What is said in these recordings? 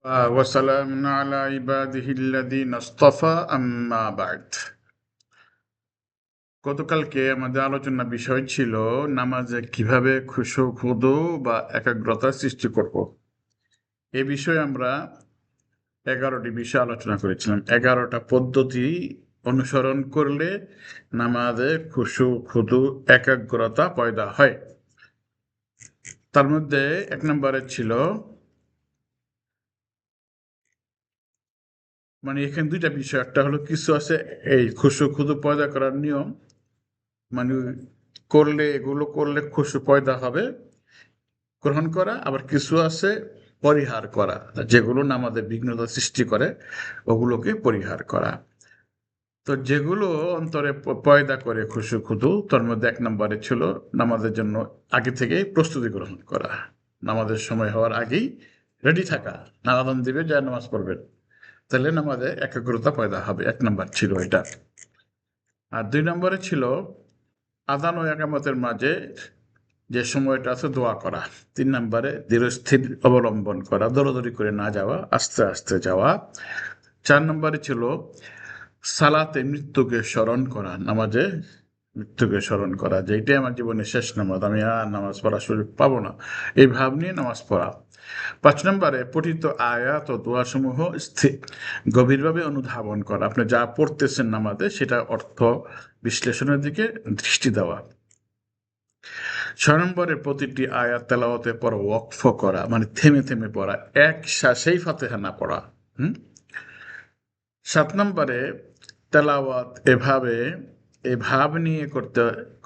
وسلام على عباده الذين اصطفى أما بعد গতকালকে আমাদের আলোচনা বিষয় ছিল নামাজে কিভাবে খুশু খুদু বা একাগ্রতা সৃষ্টি করব। এ বিষয়ে আমরা 11টি বিষয় আলোচনা করেছিলাম। 11টা পদ্ধতি অনুসরণ করলে নামাজে খুশু খুদু একাগ্রতা পয়দা হয়। তার মধ্যে 1 নম্বরে ছিল, মানে এখানে দুইটা বিষয়, একটা হলো কিছু আছে এই খুশু খুদু পয়দা করার নিয়ম, মানে এগুলো করলে খুশু পয়দা হবে, গ্রহণ করা। আবার কিছু আছে পরিহার করা, যেগুলো নামাজে বিঘ্নতা সৃষ্টি করে ওগুলোকে পরিহার করা। তো যেগুলো অন্তরে পয়দা করে খুশু খুদু, তার মধ্যে 1 নম্বরে ছিল নামাজের জন্য আগে থেকেই প্রস্তুতি গ্রহণ করা, নামাজের সময় হওয়ার আগেই রেডি থাকা, আজান দিবে যায় নামাজ পড়বেন, তাহলে নামাজে একাগ্রতা পয়দা হবে। 1 নম্বর ছিল এটা। আর 2 নম্বরে ছিল আযান ও ইকামতের মাঝে যে সময়টা আছে দোয়া করা। 3 নম্বরে ধীরস্থির অবলম্বন করা, দৌড়াদৌড়ি করে না যাওয়া, আস্তে আস্তে যাওয়া। 4 নম্বরে ছিল সালাতে মৃত্যুকে স্মরণ করা, নামাজে মৃত্যুকে স্মরণ করা, যে এটাই আমার জীবনের শেষ নামাজ, আমি আর নামাজ পড়ার সুযোগ পাবো না, এই ভাব নিয়ে নামাজ পড়া। 5 নম্বরে পঠিত আয়াত ও দোয়াসমূহ গভীরভাবে অনুধাবন করা, আপনি যা পড়তেছেন নামাজে সেটা অর্থ বিশ্লেষণের দিকে দৃষ্টি দেওয়া। 6 নম্বরে প্রতিটি আয়াত তেলাওয়াতের পর ওয়াকফ করা, মানে থেমে থেমে পড়া, এক শ্বাসেই ফাতিহা না পড়া। 7 নম্বরে তেলাওয়াত এ ভাব নিয়ে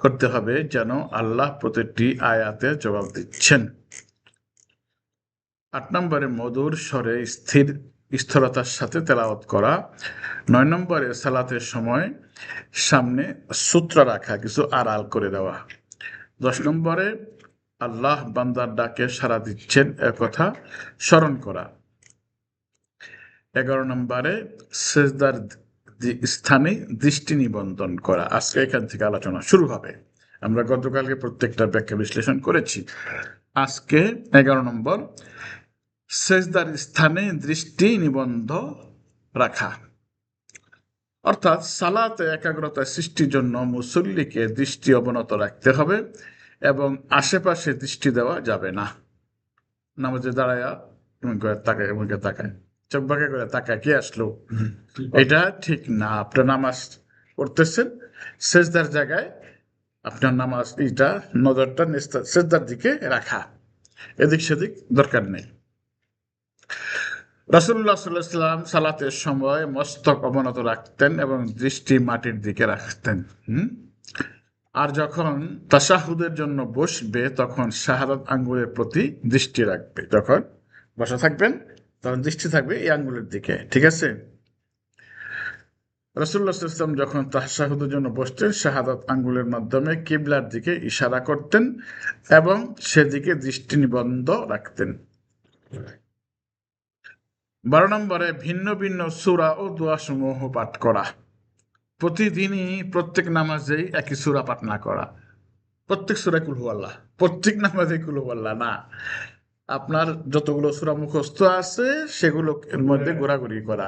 করতে হবে যেন আল্লাহ প্রতিটি আয়াতে জবাব দিচ্ছেন। 8 নম্বরে মধুর স্বরে স্থিরতার সাথে তেলাওয়াত করা। 9 নম্বরে সালাতের সময় সামনে সূত্র রাখা, কিছু আড়াল করে দেওয়া। 10 নম্বরে আল্লাহ বান্দার ডাকে সাড়া দিচ্ছেন এ কথা স্মরণ করা। 11 নম্বরে সেজদার স্থানে দৃষ্টি নিবন্ধন করা। আজকে এখান থেকে আলোচনা শুরু হবে। আমরা গতকালকে প্রত্যেকটা ব্যাখ্যা বিশ্লেষণ করেছি। আজকে 11 নম্বর, সেজদার স্থানে দৃষ্টি নিবন্ধ রাখা। অর্থাৎ সালাতে একাগ্রতা সৃষ্টির জন্য মুসল্লিকে দৃষ্টি অবনত রাখতে হবে এবং আশেপাশে দৃষ্টি দেওয়া যাবে না। নামাজে দাঁড়ায়া তাকায় চোখ বাঁকা করে তাকায়, কি আসলো, এটা ঠিক না। আপনার নামাজ পড়তেছেন, সেজদার জায়গায় আপনার নামাজ এটা নজরটা সেজদার দিকে রাখা, এদিক সেদিক দরকার নেই। রাসূলুল্লাহ সাল্লাল্লাহু আলাইহি ওয়াসাল্লাম সালাতের সময় মস্তক অবনত রাখতেন এবং দৃষ্টি মাটির দিকে রাখতেন। আর যখন তাশাহুদের জন্য বসবে তখন শাহাদাত আঙ্গুলের প্রতি দৃষ্টি রাখবে। যখন বসা থাকবেন তখন দৃষ্টি থাকবে এই আঙ্গুলের দিকে, ঠিক আছে? রাসূলুল্লাহ সাল্লাল্লাহু আলাইহি ওয়াসাল্লাম যখন তাশাহুদের জন্য বসতেন শাহাদাত আঙ্গুলের মাধ্যমে কিবলার দিকে ইশারা করতেন এবং সেদিকে দৃষ্টি নিবদ্ধ রাখতেন। 12 নম্বরে ভিন্ন ভিন্ন সূরা ও দোয়া সমূহ পাঠ করা। প্রতিদিনই প্রত্যেক নামাজেই একই সূরা পাঠ না করা। প্রত্যেক সূরায় কুল হুয়াল্লাহ, প্রত্যেক নামাজে কুল হুয়াল্লাহ না, আপনার যতগুলো সূরা মুখস্থ আছে সেগুলো এর মধ্যে ঘোরাঘুরি করা।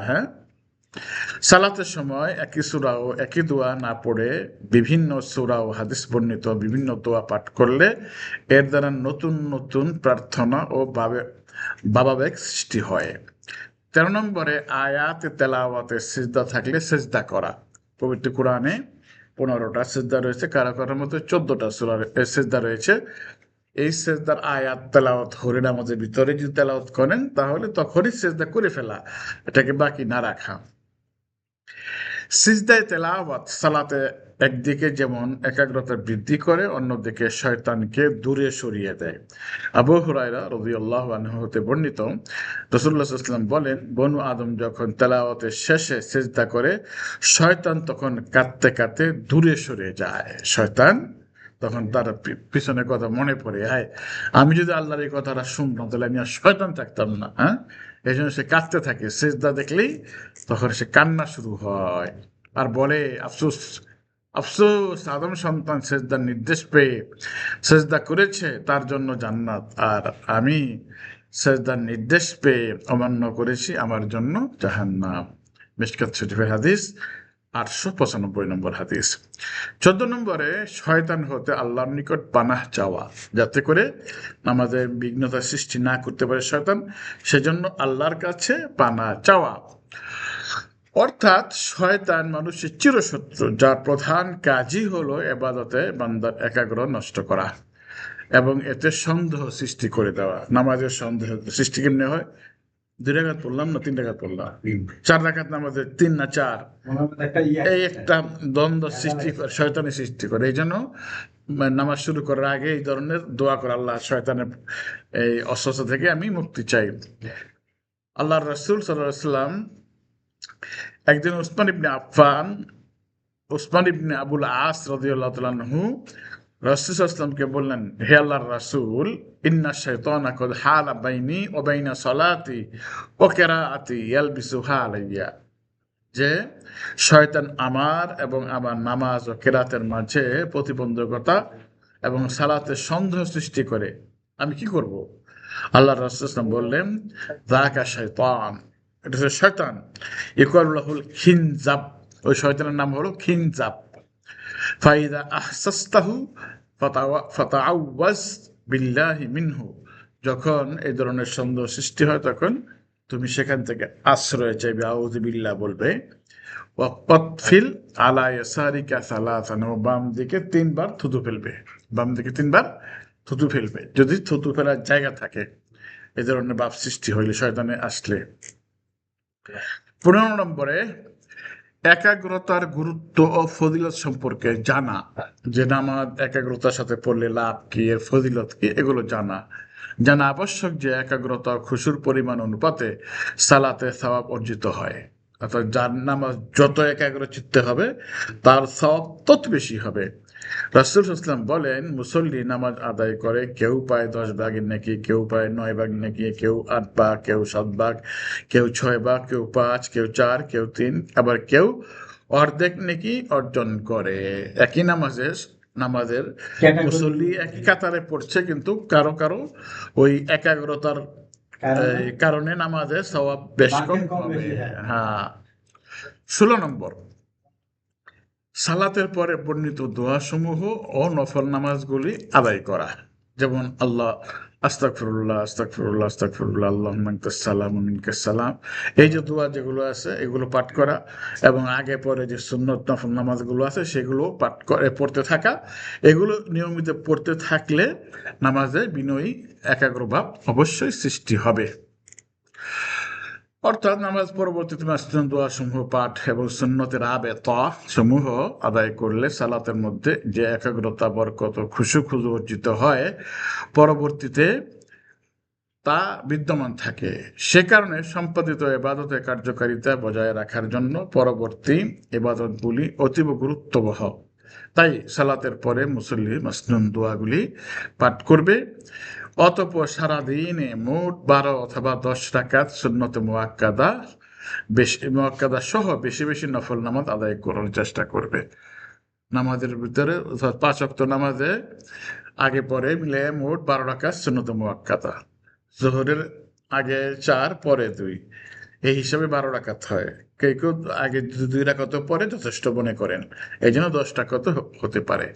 সালাতের সময় একই সূরা ও একই দোয়া না পড়ে বিভিন্ন সূরা ও হাদিস বর্ণিত বিভিন্ন দোয়া পাঠ করলে এর দ্বারা নতুন নতুন প্রার্থনা ও ভাবাবেগ সৃষ্টি হয়। 13 নম্বরে আয়াতে তেলাওয়াতে সিজদা থাকলে সিজদা করা। পবিত্র কোরআনে 15টা সিজদা রয়েছে, কারো কারোর মধ্যে 14টা সিজদা রয়েছে। এই সেজদার আয়াত তেলাওয়াত হলে নামাজের ভিতরে যদি তেলাওয়াত করেন তাহলে তখনই সেজদা করে ফেলা, এটাকে বাকি না রাখা। সিজদায়ে তেলাওয়াত সালাতে একদিকে যেমন একাগ্রতা বৃদ্ধি করে, অন্যদিকে শয়তানকে দূরে সরিয়ে দেয়। আবু হুরায়রা রাদিয়াল্লাহু আনহু হতে বর্ণিত, রাসূলুল্লাহ সাল্লাল্লাহু আলাইহি ওয়াসাল্লাম বলেন, বনু আদম যখন তেলাওয়াতের শেষে সিজদা করে শয়তান তখন কাঁদতে কাঁদতে দূরে সরে যায়। শয়তান তখন তার পিছনে কথা মনে পড়ে, হায় আমি যদি আল্লাহর এই কথাটা শুনতাম তাহলে আমি আর শয়তান থাকতাম না। এই জন্য সে কাঁদতে থাকে, সেজদা দেখলেই তখন সে কান্না শুরু হয় আর বলে, আফসোস আফসোস, আদম সন্তান সেজদার নির্দেশ পেয়ে সেজদা করেছে, তার জন্য জান্নাত, আর আমি সেজদার নির্দেশ পেয়ে অমান্য করেছি, আমার জন্য জাহান্নাম। মিশকাত শরীফের হাদিস 895 নম্বর হাদিস। 14 নম্বরে শয়তান হতে আল্লাহর নিকট পানাহ চাওয়া, যাতে করে আমাদের বিঘ্নতা সৃষ্টি না করতে পারে শয়তান, সেজন্য আল্লাহর কাছে পানাহ চাওয়া। অর্থাৎ শয়তান মানুষের চিরশত্রু, যার প্রধান কাজই হলো ইবাদতে বান্দার একাগ্র নষ্ট করা এবং এতে সন্দেহ সৃষ্টি করে দেওয়া। নামাজের সন্দেহ সৃষ্টি কেমনে হয়? 2 রাকাত পড়লাম না 3 রাকাত পড়লাম, 4 রাকাত নামাজের 3 না 4, এই একটা দ্বন্দ্ব সৃষ্টি করে, শয়তানের সৃষ্টি করে। এই জন্য নামাজ শুরু করার আগে এই ধরনের দোয়া করে, আল্লাহ শয়তানের এই অস্বস্থ থেকে আমি মুক্তি চাই। আল্লাহর রাসূল সাল্লাল্লাহু আলাইহি ওয়াসাল্লাম একদিন উসমান ইবনে আবুল আস রাদিয়াল্লাহু তাআলা আনহু রাসূল সাল্লাল্লাহু আলাইহি ওয়াসাল্লামকে বললেন, হে আল্লাহর রাসূল, ইন্না শাইতানা কাদ হালা বাইনি ওয়া বাইনা সালাতি ওয়া কিরাআতি ইয়ালবিসুহা আলাইয়া, যে শয়তান আমার এবং আমার নামাজ ও কেরাতের মাঝে প্রতিবন্ধকতা এবং সালাতের সন্দেহ সৃষ্টি করে, আমি কি করব? আল্লাহর রাসূল সাল্লাল্লাহু আলাইহি ওয়াসাল্লাম বললেন, যাকা শয়তান, এটা হচ্ছে শয়তান, ইকুয়ালুল খিনজাব, ওই শয়তানের নাম হলো খিনজাব। ফাইদা আহসাস্তাহু ফাতাআওয়াজ বিল্লাহি মিনহু, যখন এই ধরনের সন্দেহ সৃষ্টি হয় তখন তুমি সেখান থেকে আশ্রয় চাইবে, আউযু বিল্লাহ বলবে। ওয়াকফিল আলা ইয়াসারিকা সালাসান, বাম দিকে 3 বার থুতু ফেলবে, বাম দিকে 3 বার থুতু ফেলবে, যদি থুতু ফেলার জায়গা থাকে এই ধরনের ভাব সৃষ্টি হইলে, শয়তানে আসলে। 15 নম্বরে একাগ্রতার গুরুত্ব ও ফজিলত সম্পর্কে জানা, যে নামাজ একাগ্রতার সাথে পড়লে লাভ কি, এর ফজিলত কি, এগুলো জানা আবশ্যক, যে একাগ্রতা খুশুর পরিমাণ অনুপাতে সালাতে সওয়াব অর্জিত হয়। অর্থাৎ যার নামাজ যত একাগ্র চিত্তে হবে তার সওয়াব তত বেশি হবে। রাসূল সাল্লাল্লাহু আলাইহি ওয়াসাল্লাম বলেন, মুসল্লি নামাজ আদায় করে, কেউ পায় 10 ভাগের নেকি, কেউ পায় 9 ভাগ নেকি, কেউ 8 ভাগ, কেউ 7 ভাগ, কেউ 6 ভাগ, কেউ 5, কেউ 4, কেউ 3, আবার কেউ অর্ধেক নেকি অর্জন করে। একই নামাজের মুসল্লি একই কাতারে পড়ছে, কিন্তু কারো কারো ওই একাগ্রতার কারণে নামাজের সওয়াব বেশ কম হবে। হ্যাঁ। 16 নম্বর, সালাতের পরে বর্ণিত দোয়াসমূহ ও নফল নামাজগুলি আদায় করা, যেমন আল্লাহ আস্তাগফিরুল্লাহ আস্তাগফিরুল্লাহ আস্তাগফিরুল্লাহ আল্লাহুম্মা আনতাস সালাম ওয়া মিনকাস সালাম, এই যে দোয়া যেগুলো আছে এগুলো পাঠ করা, এবং আগে পরে যে সুন্নত নফল নামাজগুলো আছে সেগুলো পাঠ করে পড়তে থাকা। এগুলো নিয়মিত পড়তে থাকলে নামাজে বিনয়ী একাগ্রভাব অবশ্যই সৃষ্টি হবে। অর্থাৎ নামাজ পরবর্তীতে মাসনুন দোয়া সমূহ পাঠ এবং সুন্নতের আবেতা সমূহ আদায় করলে সালাতের মধ্যে যে একাগ্রতা, বরকত ও খুশু অর্জিত হয়, পরবর্তীতে তা বিদ্যমান থাকে। সে কারণে সম্পাদিত ইবাদতের কার্যকারিতা বজায় রাখার জন্য পরবর্তী ইবাদতগুলি অতীব গুরুত্ববহ। তাই সালাতের পরে মুসল্লি মাসনুন দোয়াগুলি পাঠ করবে। অতঃপর সারাদিনে মোট 12 অথবা 10 রাকাত সুন্নতে মুআক্কাদা সহ বেশি বেশি নফল নামাজ আদায় করার চেষ্টা করবে। নামাজের ভিতরে 5 ওয়াক্ত নামাজে আগে পরে মিলে মোট 12 রাকাত সুন্নতে মুআক্কাদা, জোহরের আগে 4 পরে 2, এই হিসাবে 12 রাকাত হয়। কেউ কেউ আগে 2 রাকাত পরে যথেষ্ট মনে করেন, এই জন্য 10 রাকাত হতে পারে।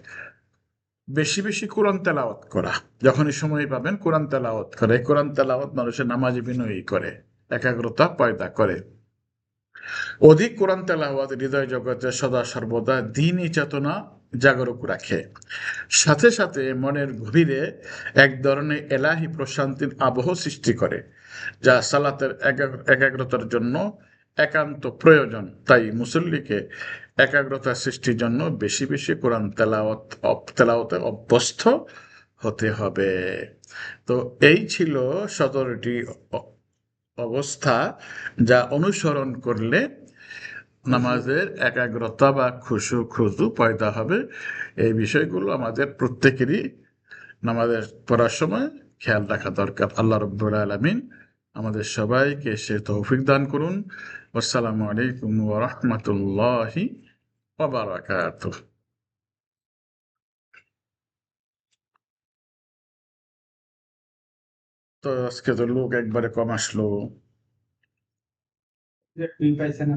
বেশি বেশি কোরআন তেলাওয়াত করা, যখনই সময় পাবেন কোরআন তেলাওয়াত করে। কোরআন তেলাওয়াত মানুষের নামাজে বিনয়ী করে, একাগ্রতা পয়দা করে। অধিক কোরআন তেলাওয়াত হৃদয় জগতে সদা সর্বদা দ্বীনি চেতনা জাগরুক রাখে, সাথে সাথে মনের গভীরে এক ধরনের এলাহি প্রশান্তির আবহ সৃষ্টি করে, যা সালাতের একাগ্রতার জন্য একান্ত প্রয়োজন। তাই মুসল্লিকে একাগ্রতা সৃষ্টির জন্য বেশি বেশি কোরআন তেলাওয়াতে অভ্যস্ত হতে হবে। তো এই ছিল 17টি অবস্থা যা অনুসরণ করলে নামাজের একাগ্রতা বা খুশু পয়দা হবে। এই বিষয়গুলো আমাদের প্রত্যেকেরই নামাজের পড়ার সময় খেয়াল রাখা দরকার। আল্লাহ রাব্বুল আলামিন আমাদের সবাইকে সে তৌফিক দান করুন। আসসালামু আলাইকুম ওয়া রাহমাতুল্লাহি ওয়া বারাকাতুহু। তো আজকে তো লোক একবারে কম আসলো। তুমি পাইছে না